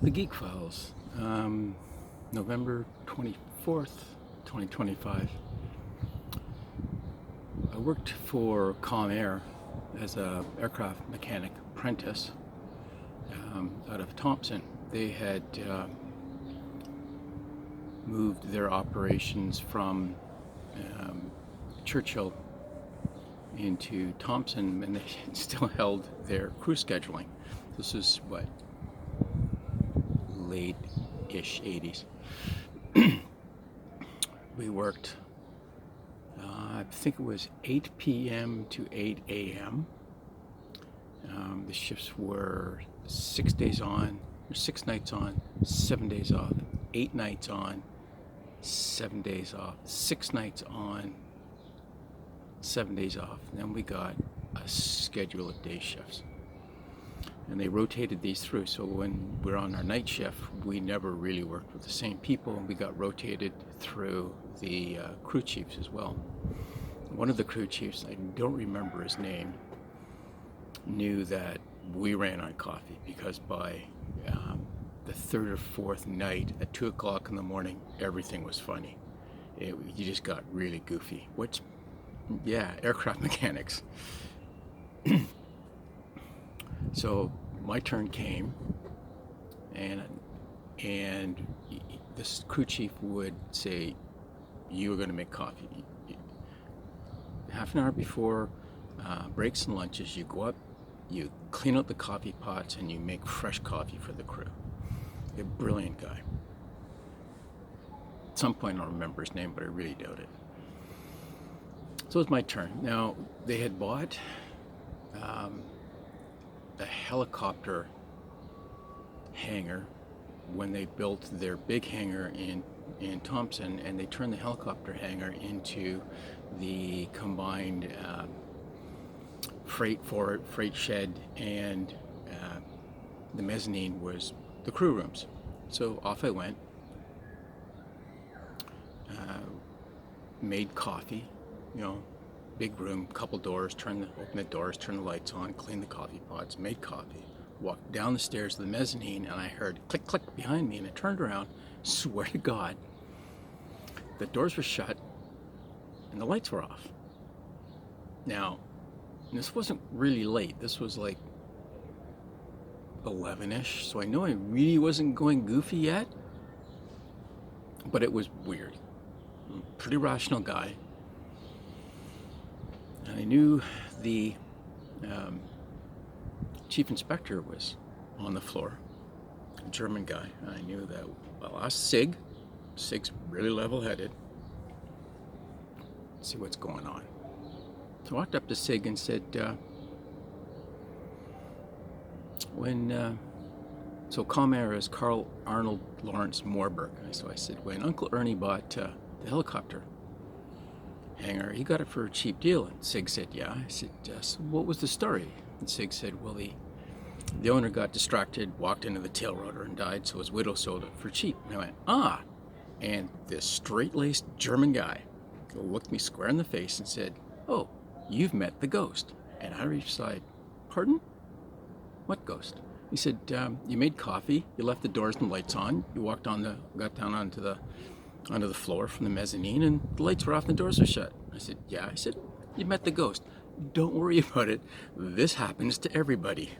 The GEEK Files, November 24th, 2025. I worked for Comair as an aircraft mechanic apprentice out of Thompson. They had moved their operations from Churchill into Thompson, and they still held their crew scheduling. This is what, late-ish 80s. We worked, I think it was 8 p.m. to 8 a.m. The shifts were 6 days on, or 6 nights on, 7 days off, 8 nights on, 7 days off, 6 nights on, 7 days off. Then we got a schedule of day shifts. And they rotated these through, so when we're on our night shift, we never really worked with the same people, and we got rotated through the crew chiefs as well. One of the crew chiefs, I don't remember his name, knew that we ran on coffee, because by the third or fourth night at 2 o'clock in the morning, everything was funny. You just got really goofy, which, yeah, aircraft mechanics. So my turn came, and this crew chief would say, "You are going to make coffee." Half an hour before breaks and lunches, you go up, you clean out the coffee pots, and you make fresh coffee for the crew. A brilliant guy. At some point I'll remember his name, but I really doubt it. So it's my turn. Now, they had bought a helicopter hangar when they built their big hangar in Thompson, and they turned the helicopter hangar into the combined freight shed, and the mezzanine was the crew rooms. So off I went, made coffee, big room, couple doors, open the doors, turn the lights on, clean the coffee pots, made coffee, walked down the stairs to the mezzanine, and I heard click, click behind me, and I turned around, swear to God, the doors were shut and the lights were off. Now, this wasn't really late. This was like 11-ish, so I know I really wasn't going goofy yet, but it was weird. I'm a pretty rational guy. And I knew the chief inspector was on the floor, a German guy. And I knew that, well, I asked Sig's really level-headed. See what's going on. So I walked up to Sig and said, so Comair is Carl Arnold Lawrence Moorburg. So I said, when Uncle Ernie bought the helicopter hangar, he got it for a cheap deal. And Sig said, yeah. I said, so what was the story? And Sig said, well, the owner got distracted, walked into the tail rotor and died, so his widow sold it for cheap. And I went, ah. And this straight-laced German guy looked me square in the face and said, oh, you've met the ghost. And I replied, pardon? What ghost? He said, you made coffee, you left the doors and lights on, you got down onto the floor from the mezzanine, and the lights were off and the doors were shut. I said, yeah. I said, you met the ghost. Don't worry about it. This happens to everybody.